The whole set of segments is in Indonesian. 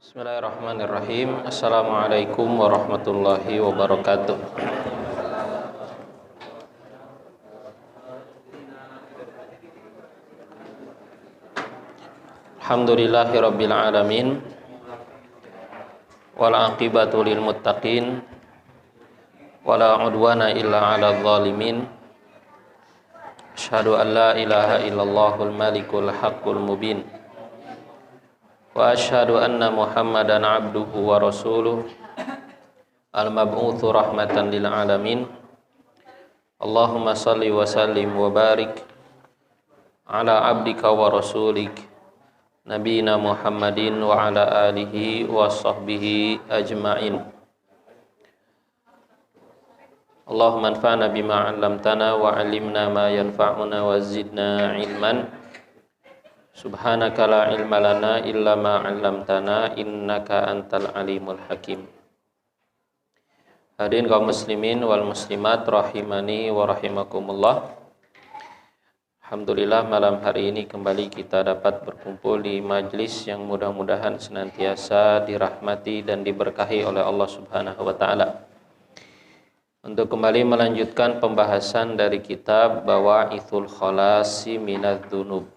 Bismillahirrahmanirrahim. Assalamualaikum warahmatullahi wabarakatuh. Alhamdulillahi rabbil alamin. Wal aqibatu lil muttaqin. Wala udwana illa 'alal zalimin. Asyhadu an la ilaha illallahul malikul haqqul mubin. Wa asyhadu anna Muhammadan abduhu wa rasuluh al-mab'utsu rahmatan lil alamin. Allahumma salli wa sallim wa barik ala abdika wa rasulik nabiyina Muhammadin wa ala alihi wa sahbihi ajma'in. Allahumma anfa'na bima 'allamtana wa 'allimna ma yanfa'una wa zidna ilman. Subhanaka la ilma lana illa ma 'allamtana innaka antal alimul hakim. Hadirin kaum muslimin wal muslimat rahimani wa rahimakumullah. Alhamdulillah malam hari ini kembali kita dapat berkumpul di majlis yang mudah-mudahan senantiasa dirahmati dan diberkahi oleh Allah Subhanahu wa taala. Untuk kembali melanjutkan pembahasan dari kitab Bawa'ithul Khalasi Minadz Dzunub.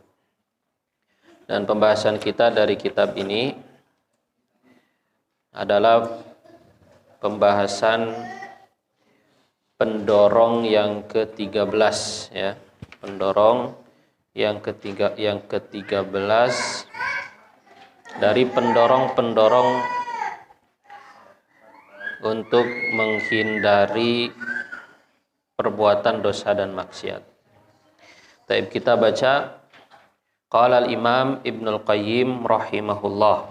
Dan pembahasan kita dari kitab ini adalah pembahasan pendorong yang ke-13 ya. Pendorong yang ke-13 dari pendorong-pendorong untuk menghindari perbuatan dosa dan maksiat. Baik, kita baca. Qala al-Imam Ibnul Qayyim rahimahullah.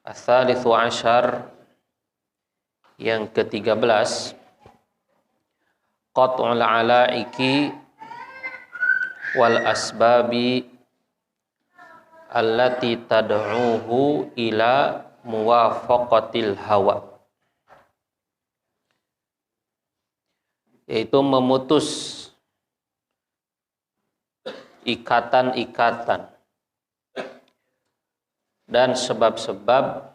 Ats-tsalitsu asyar, yang ke-13, qat'ul alaiki wal asbabi allati tad'uhu ila muwafaqatil hawa. Yaitu memutus ikatan-ikatan dan sebab-sebab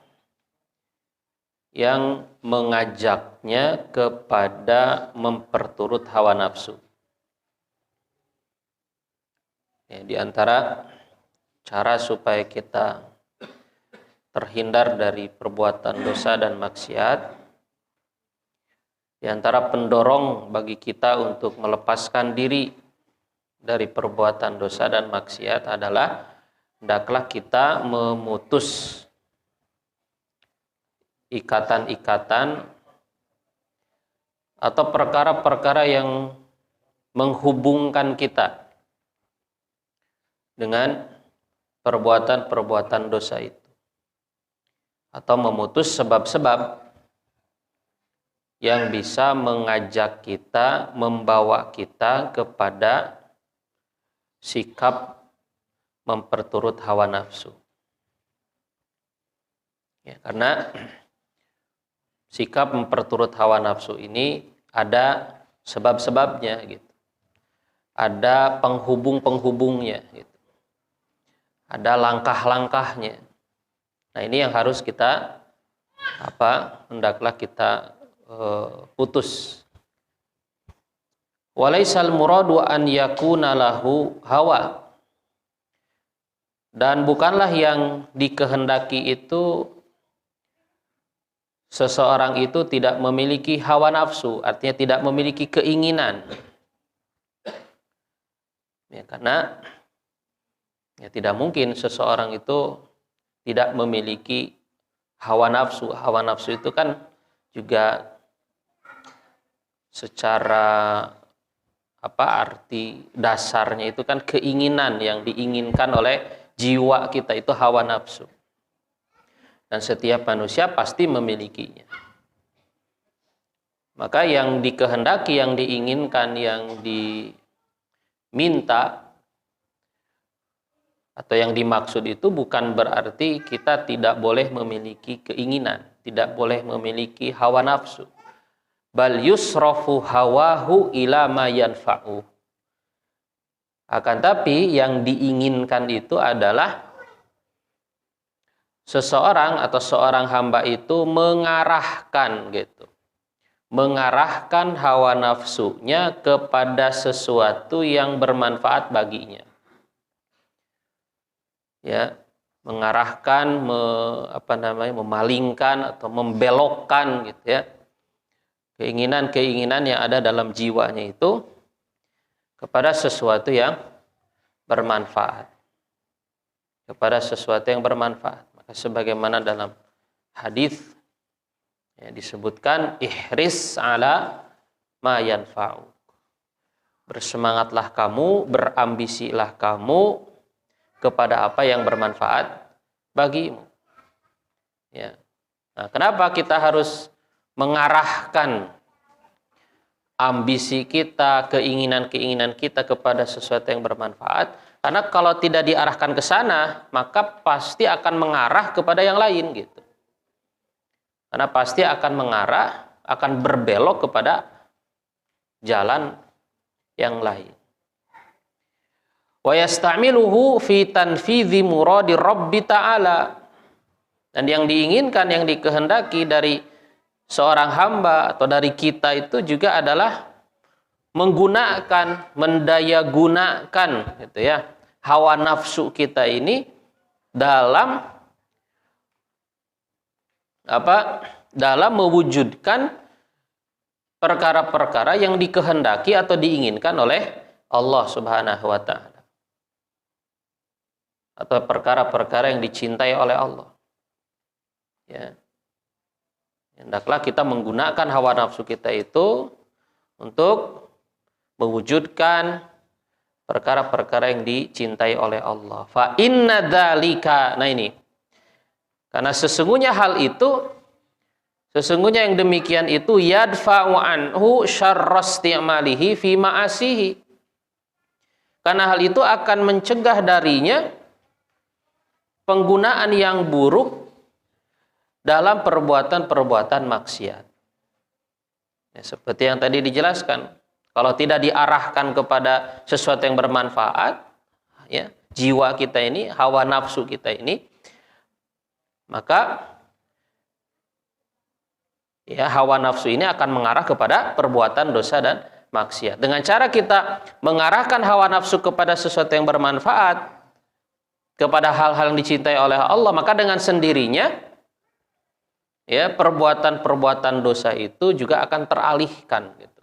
yang mengajaknya kepada memperturut hawa nafsu. Ya, di antara cara supaya kita terhindar dari perbuatan dosa dan maksiat, di antara pendorong bagi kita untuk melepaskan diri dari perbuatan dosa dan maksiat adalah hendaklah kita memutus ikatan-ikatan atau perkara-perkara yang menghubungkan kita dengan perbuatan-perbuatan dosa itu, atau memutus sebab-sebab yang bisa mengajak kita, membawa kita kepada sikap memperturut hawa nafsu. Ya, karena sikap memperturut hawa nafsu ini ada sebab-sebabnya gitu. Ada penghubung-penghubungnya gitu. Ada langkah-langkahnya. Nah, ini yang harus kita hendaklah kita putus. Walaisal muradu an yakuna lahu hawa. Dan bukanlah yang dikehendaki itu seseorang itu tidak memiliki hawa nafsu, artinya tidak memiliki keinginan. Ya, karena ya tidak mungkin seseorang itu tidak memiliki hawa nafsu. Hawa nafsu itu kan juga secara arti dasarnya itu kan keinginan yang diinginkan oleh jiwa kita, itu hawa nafsu. Dan setiap manusia pasti memilikinya. Maka yang dikehendaki, yang diinginkan, yang diminta atau yang dimaksud itu bukan berarti kita tidak boleh memiliki keinginan, tidak boleh memiliki hawa nafsu. Bal yusrafu hawahu ila ma yanfa'u. Akan tapi yang diinginkan itu adalah seseorang atau seorang hamba itu mengarahkan gitu. Mengarahkan hawa nafsunya kepada sesuatu yang bermanfaat baginya. Ya, mengarahkan, memalingkan atau membelokkan gitu ya. Keinginan-keinginan yang ada dalam jiwanya itu kepada sesuatu yang bermanfaat. Kepada sesuatu yang bermanfaat. Maka sebagaimana dalam hadis ya, disebutkan ihris ala ma yanfa'u. Bersemangatlah kamu, berambisilah kamu kepada apa yang bermanfaat bagimu. Ya. Nah, kenapa kita harus mengarahkan ambisi kita, keinginan-keinginan kita kepada sesuatu yang bermanfaat? Karena kalau tidak diarahkan ke sana, maka pasti akan mengarah kepada yang lain gitu. Karena pasti akan mengarah, akan berbelok kepada jalan yang lain. Wa yasta'miluhu fi tanfidhi muradi Rabbi ta'ala. Dan yang diinginkan, yang dikehendaki dari seorang hamba atau dari kita itu juga adalah menggunakan, mendayagunakan gitu ya, hawa nafsu kita ini dalam dalam mewujudkan perkara-perkara yang dikehendaki atau diinginkan oleh Allah Subhanahu wa taala. Atau perkara-perkara yang dicintai oleh Allah. Ya. Hendaklah kita menggunakan hawa nafsu kita itu untuk mewujudkan perkara-perkara yang dicintai oleh Allah. Fa inna dzalika, nah ini. Karena sesungguhnya hal itu, sesungguhnya yang demikian itu yadfa'u anhu syarrasti'malihi fi ma'asihi. Karena hal itu akan mencegah darinya penggunaan yang buruk dalam perbuatan-perbuatan maksiat. Ya, seperti yang tadi dijelaskan, kalau tidak diarahkan kepada sesuatu yang bermanfaat, ya, jiwa kita ini, hawa nafsu kita ini, maka ya, hawa nafsu ini akan mengarah kepada perbuatan dosa dan maksiat. Dengan cara kita mengarahkan hawa nafsu kepada sesuatu yang bermanfaat, kepada hal-hal yang dicintai oleh Allah, maka dengan sendirinya ya, perbuatan-perbuatan dosa itu juga akan teralihkan gitu.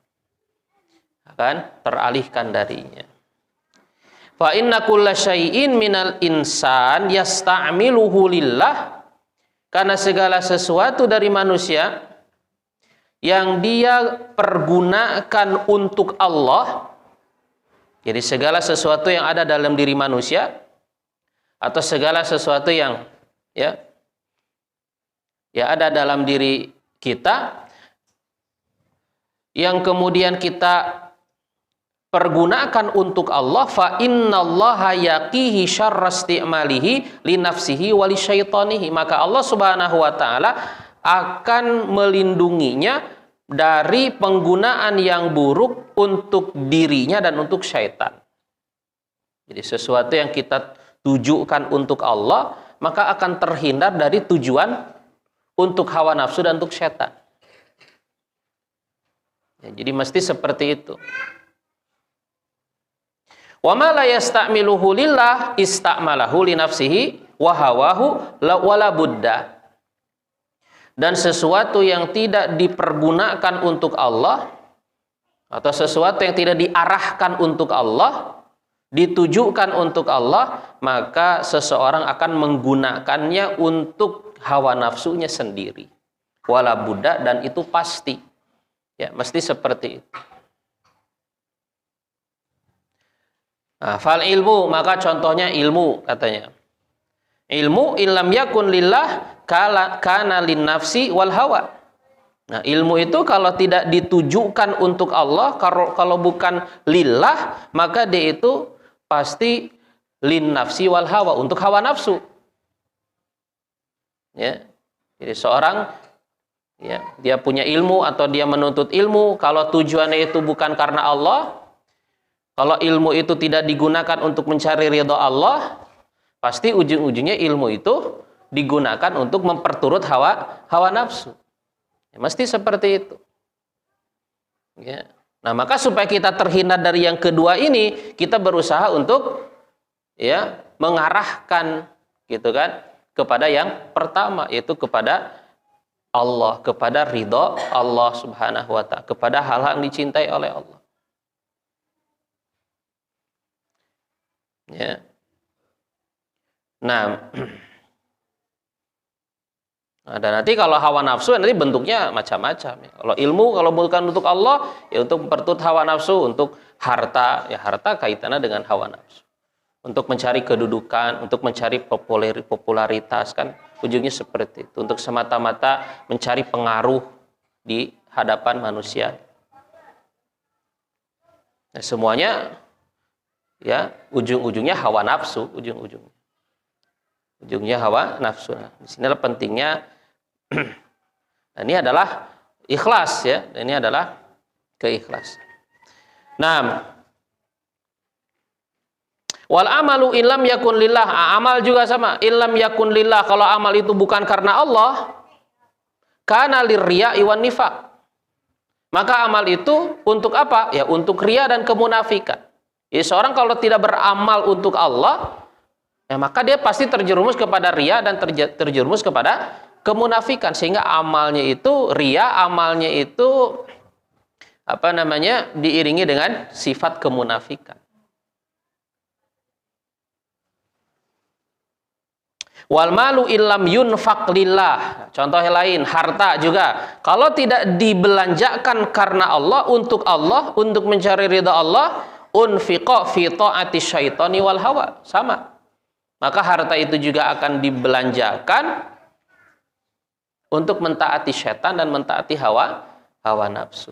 Akan teralihkan darinya. Fa inna kulla syai'in minal insan yasta'miluhu lillah. Karena segala sesuatu dari manusia yang dia pergunakan untuk Allah, jadi segala sesuatu yang ada dalam diri manusia atau segala sesuatu yang ya ada dalam diri kita yang kemudian kita pergunakan untuk Allah, fa innallaha yaqihi syarrasti'malihi li nafsihi wa li syaitanihi. Maka Allah Subhanahu wa taala akan melindunginya dari penggunaan yang buruk untuk dirinya dan untuk syaitan. Jadi sesuatu yang kita tujukan untuk Allah, maka akan terhindar dari tujuan untuk hawa nafsu dan untuk syaitan. Ya, jadi mesti seperti itu. Wa ma la yasta'miluhu lillah ista'malahu li nafsihi wa hawahu wala budda. Dan sesuatu yang tidak dipergunakan untuk Allah atau sesuatu yang tidak diarahkan untuk Allah, ditujukan untuk Allah, maka seseorang akan menggunakannya untuk hawa nafsunya sendiri. Wala budda, dan itu pasti. Ya, mesti seperti itu. Nah, fal ilmu, maka contohnya ilmu katanya. Ilmu illam yakun lillah kana lin nafsi wal hawa. Nah, ilmu itu kalau tidak ditujukan untuk Allah, kalau bukan lillah, maka dia itu pasti lin nafsi wal hawa, untuk hawa nafsu. Ya. Jadi seorang ya, dia punya ilmu atau dia menuntut ilmu, kalau tujuannya itu bukan karena Allah, kalau ilmu itu tidak digunakan untuk mencari ridha Allah, pasti ujung-ujungnya ilmu itu digunakan untuk memperturut hawa nafsu. Ya, mesti seperti itu. Ya. Nah, maka supaya kita terhindar dari yang kedua ini, kita berusaha untuk ya mengarahkan gitu kan kepada yang pertama, yaitu kepada Allah, kepada ridho Allah Subhanahu wa ta'ala, kepada hal-hal yang dicintai oleh Allah. Ya. Nah, dan nanti kalau hawa nafsu nanti bentuknya macam-macam. Kalau ilmu, kalau bukan untuk Allah, ya untuk memperturut hawa nafsu. Untuk harta, ya harta kaitannya dengan hawa nafsu. Untuk mencari kedudukan, untuk mencari popularitas, kan ujungnya seperti itu. Untuk semata-mata mencari pengaruh di hadapan manusia. Nah, semuanya ya ujung-ujungnya hawa nafsu, ujungnya hawa nafsu. Nah, di sinilah pentingnya. Nah, ini adalah ikhlas ya. Ini adalah keikhlasan. Nah, wal amalu illam yakun lillah. Amal juga sama. Illam yakun lillah. Kalau amal itu bukan karena Allah, kana lirriya'i wan nifaq. Maka amal itu untuk apa? Ya untuk riya dan kemunafikan. Jadi seorang kalau tidak beramal untuk Allah, ya maka dia pasti terjerumus kepada riya dan terjerumus kepada kemunafikan, sehingga amalnya itu riya, amalnya itu diiringi dengan sifat kemunafikan. Wal malu illam yunfaq lillah. Contoh yang lain, harta juga. Kalau tidak dibelanjakan karena Allah, untuk mencari ridha Allah, unfiqa fi ta'ati syaitani wal hawa. Sama. Maka harta itu juga akan dibelanjakan untuk mentaati syaitan dan mentaati hawa nafsu.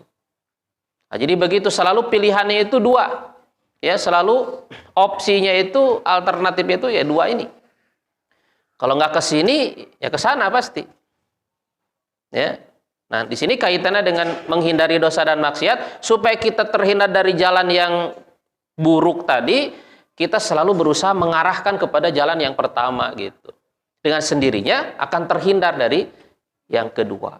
Nah, jadi begitu, selalu pilihannya itu dua. Ya, selalu opsinya itu, alternatifnya itu ya dua ini. Kalau nggak ke sini, ya ke sana pasti. Ya. Nah, di sini kaitannya dengan menghindari dosa dan maksiat, supaya kita terhindar dari jalan yang buruk tadi, kita selalu berusaha mengarahkan kepada jalan yang pertama gitu. Dengan sendirinya akan terhindar dari yang kedua.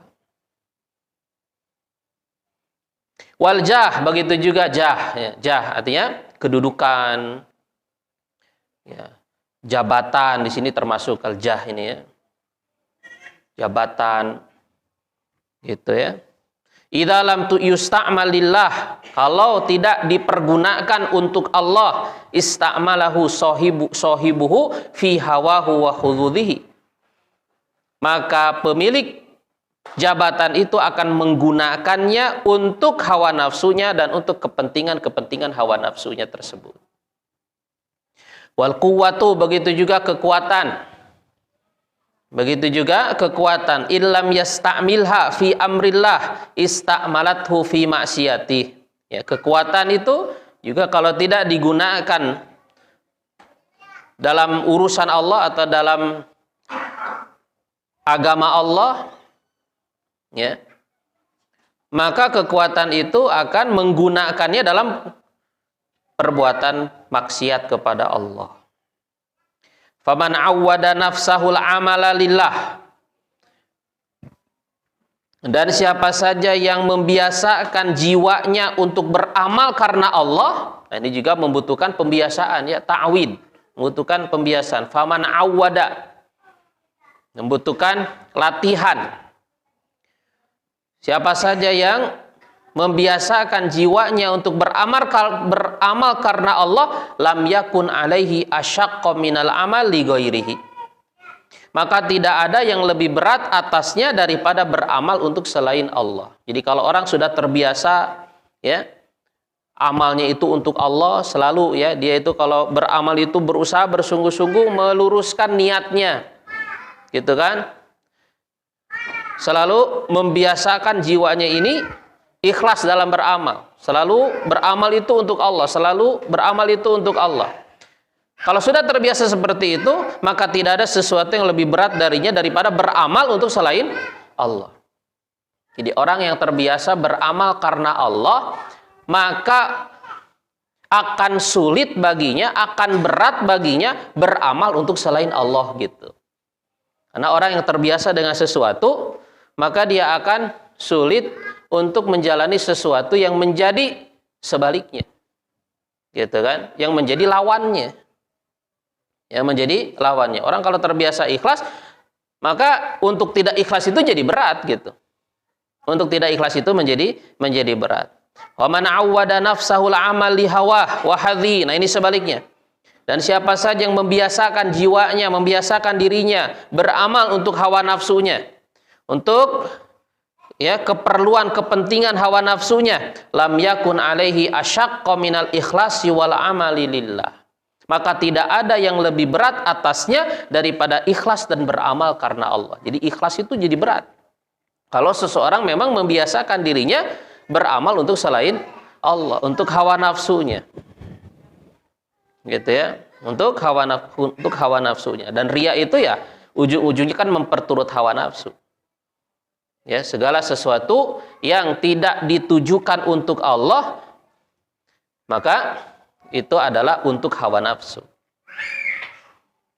Wal jah, begitu juga jah. Ya, jah artinya kedudukan, ya, jabatan. Di sini termasuk al jah ini ya, jabatan, gitu ya. Idza lam yusta'mal lillah, kalau tidak dipergunakan untuk Allah, ista'malahu sahibuhu fi hawahu wa hududhihi. Maka pemilik jabatan itu akan menggunakannya untuk hawa nafsunya dan untuk kepentingan hawa nafsunya tersebut. Wal quwwatu, begitu juga kekuatan. Begitu juga kekuatan. Illam yasta'milha fi amrillah ista'malathu fi maksiyatih. Ya, kekuatan itu juga kalau tidak digunakan dalam urusan Allah atau dalam agama Allah, ya, maka kekuatan itu akan menggunakannya dalam perbuatan maksiat kepada Allah. Faman awwada nafsahul amala lillah. Dan siapa saja yang membiasakan jiwanya untuk beramal karena Allah, nah ini juga membutuhkan pembiasaan ya, ta'wid, membutuhkan pembiasaan. Faman awwada, membutuhkan latihan. Siapa saja yang membiasakan jiwanya untuk beramal karena Allah, lam yakun alaihi asyaqqa minal amal li ghairihi. Maka tidak ada yang lebih berat atasnya daripada beramal untuk selain Allah. Jadi kalau orang sudah terbiasa ya, amalnya itu untuk Allah selalu ya, dia itu kalau beramal itu berusaha bersungguh-sungguh meluruskan niatnya. Gitu kan? Selalu membiasakan jiwanya ini ikhlas dalam beramal. Selalu beramal itu untuk Allah, selalu beramal itu untuk Allah. Kalau sudah terbiasa seperti itu, maka tidak ada sesuatu yang lebih berat darinya daripada beramal untuk selain Allah. Jadi orang yang terbiasa beramal karena Allah, maka akan sulit baginya, akan berat baginya beramal untuk selain Allah gitu. Karena orang yang terbiasa dengan sesuatu, maka dia akan sulit untuk menjalani sesuatu yang menjadi sebaliknya. Gitu kan? Yang menjadi lawannya. Yang menjadi lawannya. Orang kalau terbiasa ikhlas, maka untuk tidak ikhlas itu jadi berat gitu. Untuk tidak ikhlas itu menjadi berat. Wa man 'awwada nafsahu al-'amal li hawah wa hadhi. Nah, ini sebaliknya. Dan siapa saja yang membiasakan jiwanya, membiasakan dirinya beramal untuk hawa nafsunya, untuk keperluan kepentingan hawa nafsunya, lam yakun alaihi asyaqqa minal ikhlasi wal amali lillah. Maka tidak ada yang lebih berat atasnya daripada ikhlas dan beramal karena Allah. Jadi ikhlas itu jadi berat. Kalau seseorang memang membiasakan dirinya beramal untuk selain Allah, untuk hawa nafsunya. Gitu ya, untuk hawa nafsunya. Dan riya itu ya ujung-ujungnya kan memperturut hawa nafsu. Ya, segala sesuatu yang tidak ditujukan untuk Allah, maka itu adalah untuk hawa nafsu.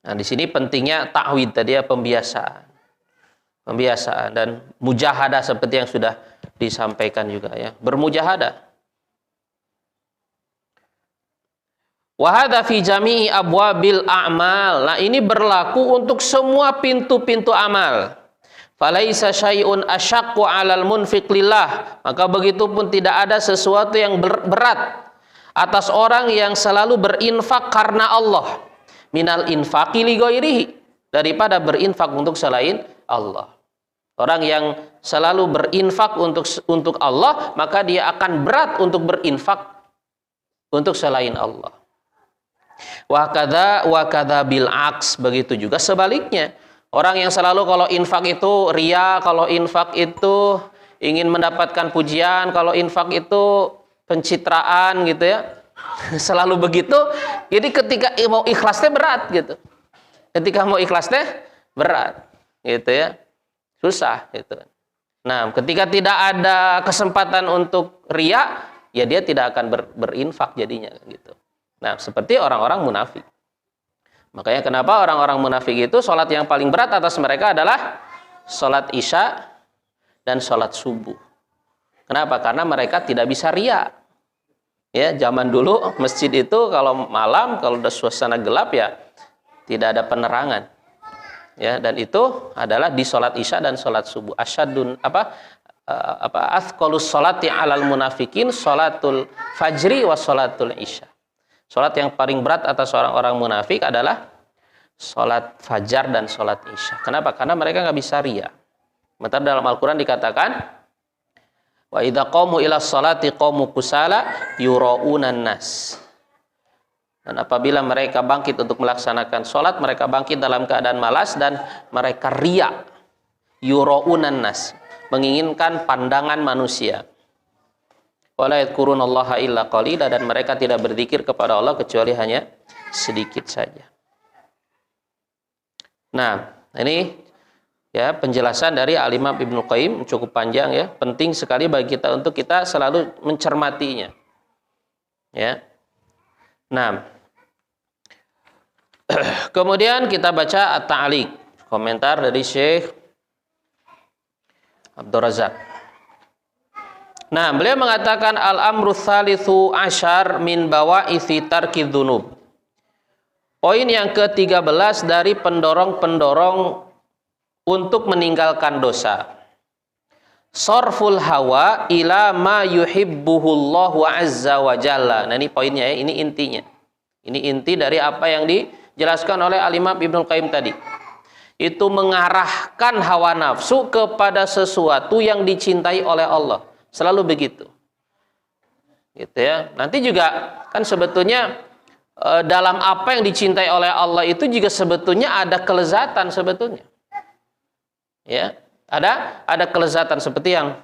Nah, di sini pentingnya ta'wid tadi ya, pembiasaan dan mujahadah seperti yang sudah disampaikan juga ya, bermujahadah. Wa hadza fi jami'i abwabil a'mal. Nah, ini berlaku untuk semua pintu-pintu amal. Falaisa syai'un asyaqqu 'alal munfiq lillah. Maka begitu pun tidak ada sesuatu yang berat atas orang yang selalu berinfak karena Allah. Minal infaqi li ghairihi, daripada berinfak untuk selain Allah. Orang yang selalu berinfak untuk Allah, maka dia akan berat untuk berinfak untuk selain Allah. Wa kadza bil aks, begitu juga sebaliknya. Orang yang selalu kalau infak itu riya, kalau infak itu ingin mendapatkan pujian, kalau infak itu pencitraan gitu ya. Selalu begitu. Jadi ketika mau ikhlasnya berat gitu. Ketika mau ikhlasnya berat gitu ya. Susah gitu. Nah, ketika tidak ada kesempatan untuk riya, ya dia tidak akan berinfak jadinya gitu. Nah, seperti orang-orang munafik. Makanya kenapa orang-orang munafik itu sholat yang paling berat atas mereka adalah sholat isya dan sholat subuh. Kenapa? Karena mereka tidak bisa riya. Ya, zaman dulu masjid itu kalau malam, kalau udah suasana gelap ya tidak ada penerangan. Ya, dan itu adalah di sholat isya dan sholat subuh. Asyadun athqalus sholati alal munafikin sholatul fajri wa sholatul isya. Sholat yang paling berat atas orang-orang munafik adalah sholat fajar dan sholat isya. Kenapa? Karena mereka nggak bisa riya. Sementara dalam Al-Quran dikatakan, wa idza qamu ila sholati qamu kusala yuraunan nas. Dan apabila mereka bangkit untuk melaksanakan sholat, mereka bangkit dalam keadaan malas dan mereka riya. Yuraunan nas, menginginkan pandangan manusia. Wala yadhkurunallaha illa qalila, dan mereka tidak berzikir kepada Allah kecuali hanya sedikit saja. Nah, ini ya penjelasan dari Al-Imam Ibnu Qayyim cukup panjang ya, penting sekali bagi kita untuk kita selalu mencermatinya. Ya. Nah, kemudian kita baca At-Ta'liq, komentar dari Syekh Abdul Razak. Nah, beliau mengatakan al-amru tsalitsu asyar min bawaithi tarkidz dzunub. Poin yang ke-13 dari pendorong-pendorong untuk meninggalkan dosa. Sarful hawa ila ma yuhibbuhullahu azza wa jalla. Nah, ini poinnya ya, ini intinya. Ini inti dari apa yang dijelaskan oleh Al-Imam Ibnu Qayyim tadi. Itu mengarahkan hawa nafsu kepada sesuatu yang dicintai oleh Allah. Selalu begitu. Gitu ya. Nanti juga kan sebetulnya dalam apa yang dicintai oleh Allah itu juga sebetulnya ada kelezatan sebetulnya. Ya, ada kelezatan seperti yang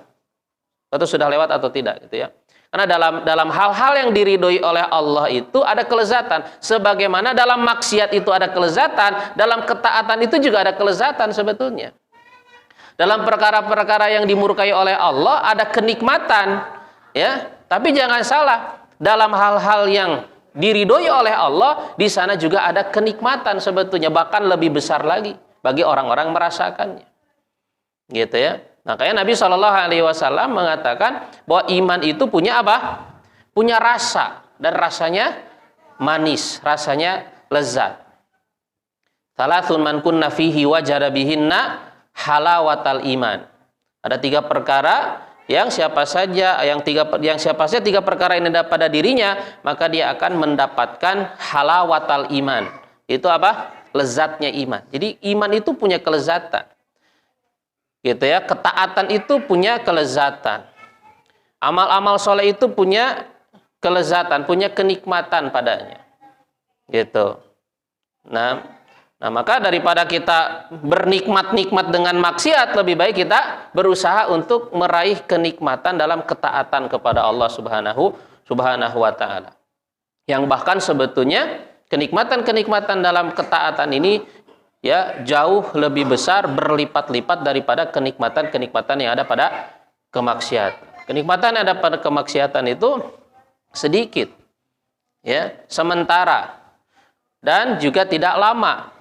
atau sudah lewat atau tidak gitu ya. Karena dalam hal-hal yang diridhoi oleh Allah itu ada kelezatan, sebagaimana dalam maksiat itu ada kelezatan, dalam ketaatan itu juga ada kelezatan sebetulnya. Dalam perkara-perkara yang dimurkai oleh Allah ada kenikmatan, ya. Tapi jangan salah, dalam hal-hal yang diridhoi oleh Allah di sana juga ada kenikmatan sebetulnya, bahkan lebih besar lagi bagi orang-orang merasakannya. Gitu ya. Makanya Nabi SAW mengatakan bahwa iman itu punya apa? Punya rasa, dan rasanya manis, rasanya lezat. Salasun man kunna fihi wajada bihinna halawatal iman. Ada 3 perkara yang siapa saja tiga perkara ini ada pada dirinya, maka dia akan mendapatkan halawatal iman. Itu apa? Lezatnya iman. Jadi iman itu punya kelezatan. Gitu ya, ketaatan itu punya kelezatan. Amal-amal soleh itu punya kelezatan, punya kenikmatan padanya. Gitu. Nah, maka daripada kita bernikmat-nikmat dengan maksiat, lebih baik kita berusaha untuk meraih kenikmatan dalam ketaatan kepada Allah Subhanahu wa taala. Yang bahkan sebetulnya kenikmatan-kenikmatan dalam ketaatan ini ya jauh lebih besar, berlipat-lipat daripada kenikmatan-kenikmatan yang ada pada kemaksiatan. Kenikmatan yang ada pada kemaksiatan itu sedikit, ya, sementara, dan juga tidak lama,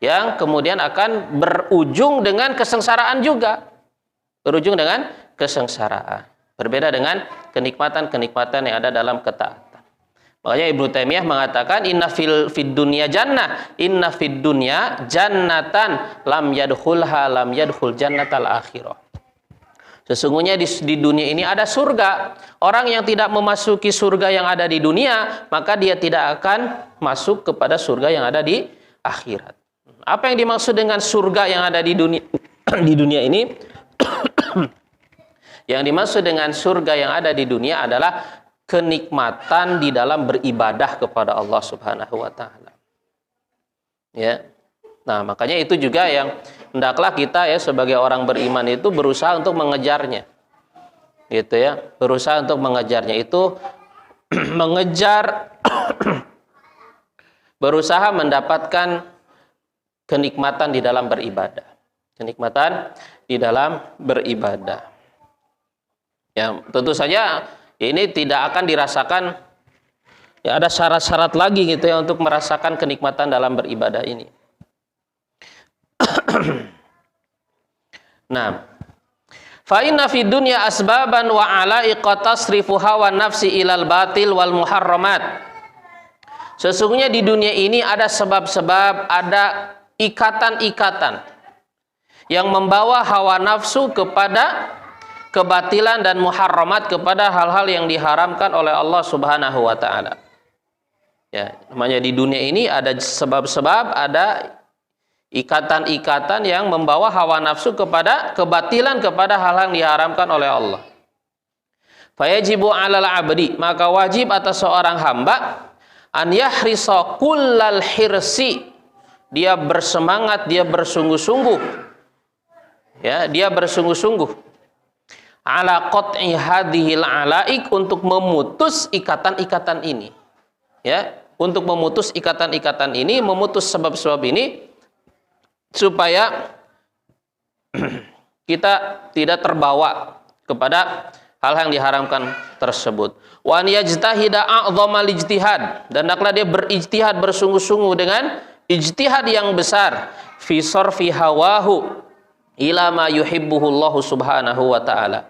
yang kemudian akan berujung dengan kesengsaraan juga. Berujung dengan kesengsaraan. Berbeda dengan kenikmatan-kenikmatan yang ada dalam ketaatan. Makanya Ibnu Taimiyah mengatakan inna fid dunya jannah, inna fid dunya jannatan lam yadkhul jannatal akhirah. Sesungguhnya di dunia ini ada surga. Orang yang tidak memasuki surga yang ada di dunia, maka dia tidak akan masuk kepada surga yang ada di akhirat. Apa yang dimaksud dengan surga yang ada di dunia ini? Yang dimaksud dengan surga yang ada di dunia adalah kenikmatan di dalam beribadah kepada Allah Subhanahu wa taala. Ya. Nah, makanya itu juga yang hendaklah kita ya sebagai orang beriman itu berusaha untuk mengejarnya. Gitu ya. Berusaha untuk mengejarnya itu mengejar berusaha mendapatkan kenikmatan di dalam beribadah. Kenikmatan di dalam beribadah. Ya, tentu saja ini tidak akan dirasakan, ya ada syarat-syarat lagi gitu ya untuk merasakan kenikmatan dalam beribadah ini. Nah, fa inna fid dunya asbaban wa alaiqa tasrifu hawa nafsi ilal batil wal muharramat. Sesungguhnya di dunia ini ada sebab-sebab, ada ikatan-ikatan yang membawa hawa nafsu kepada kebatilan dan muharramat, kepada hal-hal yang diharamkan oleh Allah Subhanahu wa taala. Ya, namanya di dunia ini ada sebab-sebab, ada ikatan-ikatan yang membawa hawa nafsu kepada kebatilan, kepada hal yang diharamkan oleh Allah. Fayajibu 'alal 'abdi, maka wajib atas seorang hamba an yahrisa kullal hirsi, dia bersemangat, dia bersungguh-sungguh. Ya, dia bersungguh-sungguh ala qat'i hadhil alaik, untuk memutus ikatan-ikatan ini. Ya, untuk memutus ikatan-ikatan ini, memutus sebab-sebab ini, supaya kita tidak terbawa kepada hal yang diharamkan tersebut. Wa an yajtahida a'dhamal ijtihad, dan hendaklah dia berijtihad, bersungguh-sungguh dengan ijtihad yang besar fi sarfi hawahu ila ma yuhibbuhu Allah Subhanahu wa taala,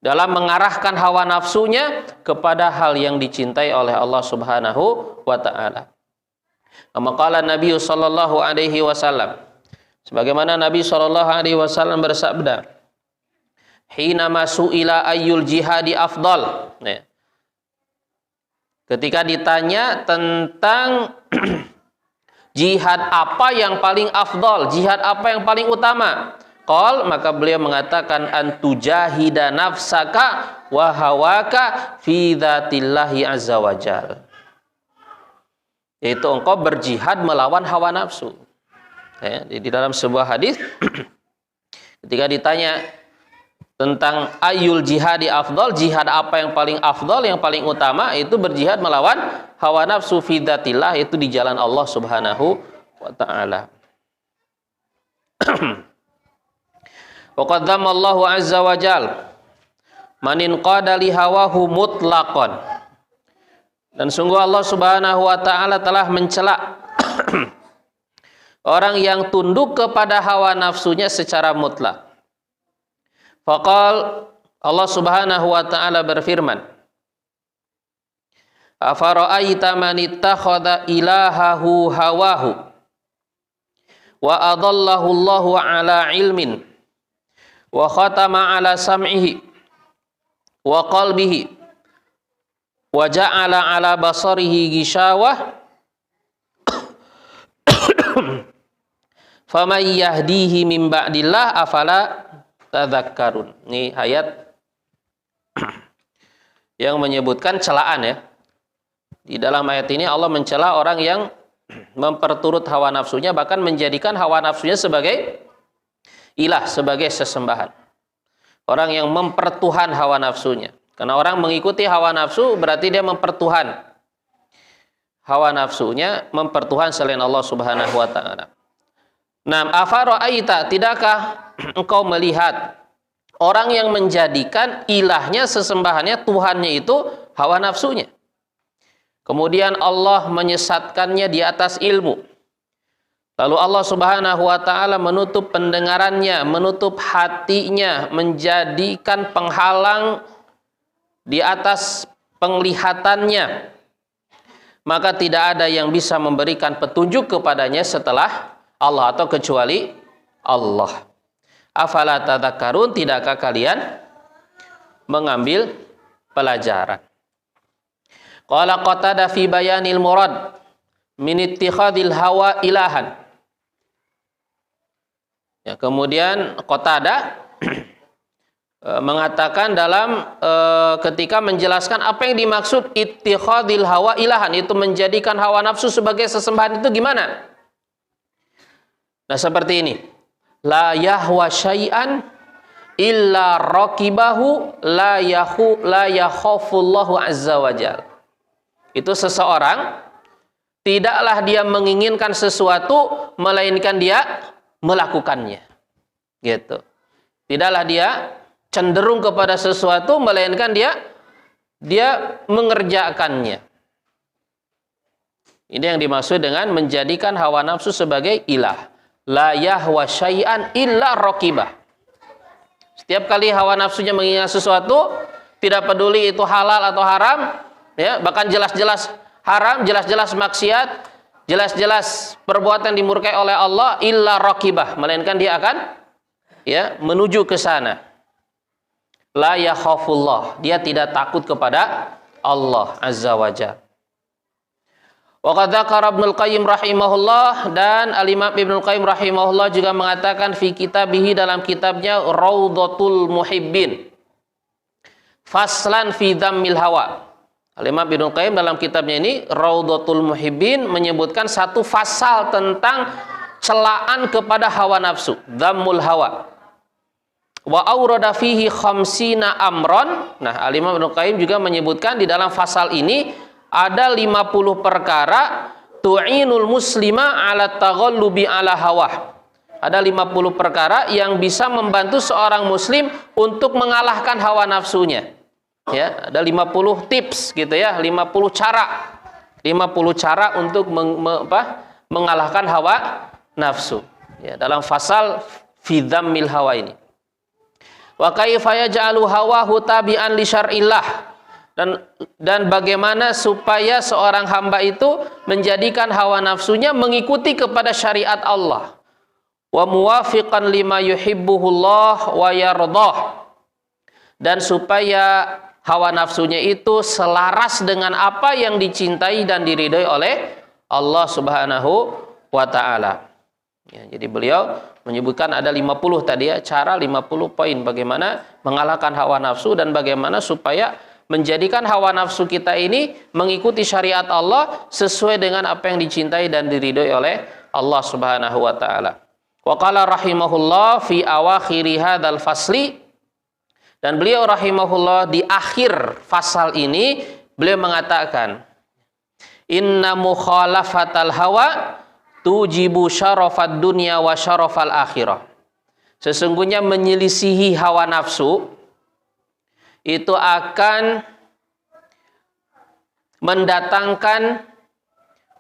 dalam mengarahkan hawa nafsunya kepada hal yang dicintai oleh Allah Subhanahu wa taala. Kama qala Nabi sallallahu alaihi wasallam, sebagaimana Nabi sallallahu alaihi wasallam bersabda, hina masuila ayyul jihadi afdal. Ketika ditanya tentang jihad apa yang paling afdal, jihad apa yang paling utama, qol, maka beliau mengatakan antujahida nafsaka wa hawaka fi dzatillahi azza wajal, yaitu engkau berjihad melawan hawa nafsu. Ya, di dalam sebuah hadis ketika ditanya tentang ayul jihadi afdal, jihad apa yang paling afdal, yang paling utama, itu berjihad melawan hawa nafsu fi dzatillah, itu di jalan Allah Subhanahu wa taala. Wa qaddama Allahu azza wa jal man inqada li hawahu mutlaqan, dan sungguh Allah Subhanahu wa taala telah mencela orang yang tunduk kepada hawa nafsunya secara mutlak. Faqal, Allah Subhanahu wa taala berfirman, afara'aita man ittakhadha ilahahu hawahu wa adallahu Allahu ala ilmin wa khatama ala sam'ihi wa qalbihi wa ja'ala ala basarihi gishawah faman yahdihi min ba'dillah afala tadzakkarun. Ini ayat yang menyebutkan celaan ya. Di dalam ayat ini Allah mencela orang yang memperturut hawa nafsunya, bahkan menjadikan hawa nafsunya sebagai ilah, sebagai sesembahan. Orang yang mempertuhan hawa nafsunya. Karena orang mengikuti hawa nafsu berarti dia mempertuhan hawa nafsunya, mempertuhan selain Allah Subhanahu wa taala. Nah, afara'aita, tidakkah engkau melihat orang yang menjadikan ilahnya, sesembahannya, Tuhannya itu hawa nafsunya. Kemudian Allah menyesatkannya di atas ilmu. Lalu Allah Subhanahu wa taala menutup pendengarannya, menutup hatinya, menjadikan penghalang di atas penglihatannya. Maka tidak ada yang bisa memberikan petunjuk kepadanya setelah Allah atau kecuali Allah. Afala tadzakkarun, tidakkah kalian mengambil pelajaran? Qala Qatadah fi bayanil murad min ittikhadil hawa ilahan. Ya, kemudian Qatadah mengatakan dalam ketika menjelaskan apa yang dimaksud ittikhadil hawa ilahan, itu menjadikan hawa nafsu sebagai sesembahan, itu gimana? Nah, seperti ini. La yahwa syai'an illa raqibahu la yakhafullahu azza wajal. Itu seseorang tidaklah dia menginginkan sesuatu melainkan dia melakukannya. Gitu. Tidaklah dia cenderung kepada sesuatu melainkan dia mengerjakannya. Ini yang dimaksud dengan menjadikan hawa nafsu sebagai ilah. La yahwa syai'an illa raqibah. Setiap kali hawa nafsunya menginginkan sesuatu, tidak peduli itu halal atau haram, ya, bahkan jelas-jelas haram, jelas-jelas maksiat, jelas-jelas perbuatan dimurkai oleh Allah, illa raqibah, melainkan dia akan ya menuju ke sana. La yakhafullah, dia tidak takut kepada Allah azza wajalla. Wa qad dzakara Ibnul Qayyim rahimahullah, dan Al-Imam Ibnul Qayyim rahimahullah juga mengatakan fi kitabihi, dalam kitabnya Raudhatul Muhibbin, faslan fi dhammil hawa. Al-Imam Ibnul Qayyim dalam kitabnya ini Raudhatul Muhibbin menyebutkan satu pasal tentang celaan kepada hawa nafsu, dhammul hawa. Wa aurada fihi khamsina amron. Nah, Al-Imam Ibnul Qayyim juga menyebutkan di dalam pasal ini ada 50 perkara tu'inul muslima ala taghallubi ala hawah. Ada 50 perkara yang bisa membantu seorang muslim untuk mengalahkan hawa nafsunya. Ya, ada 50 tips gitu ya, 50 cara. 50 cara untuk mengalahkan hawa nafsu. Ya, dalam fasal fi dhammil hawa ini. Wa kaifa yaj'alu hawahu tabi'an li syar'illah. Dan bagaimana supaya seorang hamba itu menjadikan hawa nafsunya mengikuti kepada syariat Allah, wa muwafiqan lima yuhibbuhullah wa yardah, dan supaya hawa nafsunya itu selaras dengan apa yang dicintai dan diridhoi oleh Allah Subhanahu wa taala. Ya, jadi beliau menyebutkan ada 50 tadi ya, cara 50 poin bagaimana mengalahkan hawa nafsu dan bagaimana supaya menjadikan hawa nafsu kita ini mengikuti syariat Allah sesuai dengan apa yang dicintai dan diridhoi oleh Allah Subhanahu wa taala. Wa qala rahimahullah fi awakhiri hadzal fasli, dan beliau rahimahullah di akhir fasal ini beliau mengatakan, inna mukhalafatal hawa tujibu syarafad dunya wa syarafal akhirah. Sesungguhnya menyelisihi hawa nafsu itu akan mendatangkan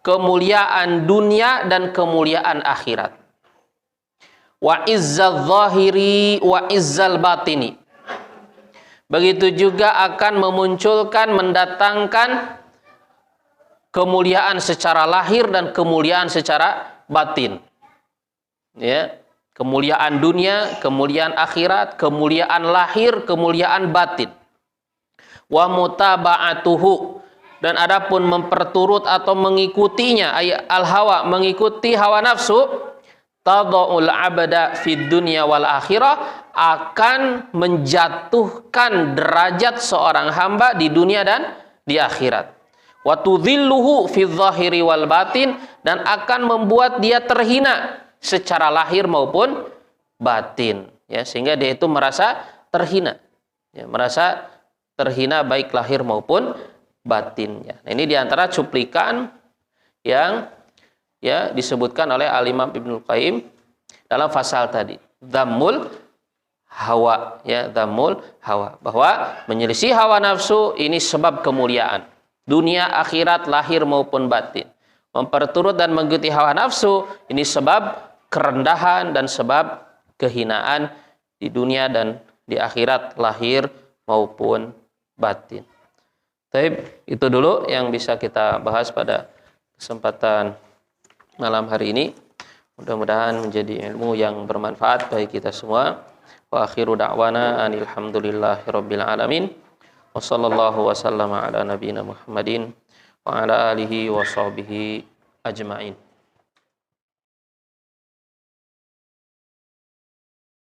kemuliaan dunia dan kemuliaan akhirat. Wa izzal zahiri wa izzal batini. Begitu juga akan memunculkan, mendatangkan kemuliaan secara lahir dan kemuliaan secara batin. Ya, kemuliaan dunia, kemuliaan akhirat, kemuliaan lahir, kemuliaan batin. Wa mutaba'atuhu, dan adapun memperturut atau mengikutinya, ayat al-hawa, mengikuti hawa nafsu, tada'ul abada fid dunya wal akhirah, akan menjatuhkan derajat seorang hamba di dunia dan di akhirat. Wa tudhilluhu fidh dhahiri wal batin, dan akan membuat dia terhina secara lahir maupun batin, ya, sehingga dia itu merasa terhina, ya, merasa terhina baik lahir maupun batinnya. Nah, ini diantara cuplikan yang ya disebutkan oleh Al-Imam Ibnul Qayyim dalam fasal tadi, dhammul hawa, ya, dhammul hawa, bahwa menyelisih hawa nafsu ini sebab kemuliaan dunia, akhirat, lahir maupun batin. Memperturut dan mengikuti hawa nafsu ini sebab kerendahan dan sebab kehinaan di dunia dan di akhirat, lahir maupun batin. Baik, itu dulu yang bisa kita bahas pada kesempatan malam hari ini. Mudah-mudahan menjadi ilmu yang bermanfaat bagi kita semua. Wa akhiru da'wana anil hamdulillahirabbil alamin. Wa sallallahu wa sallama ala nabiyyina Muhammadin wa ala alihi wa sahbihi ajma'in.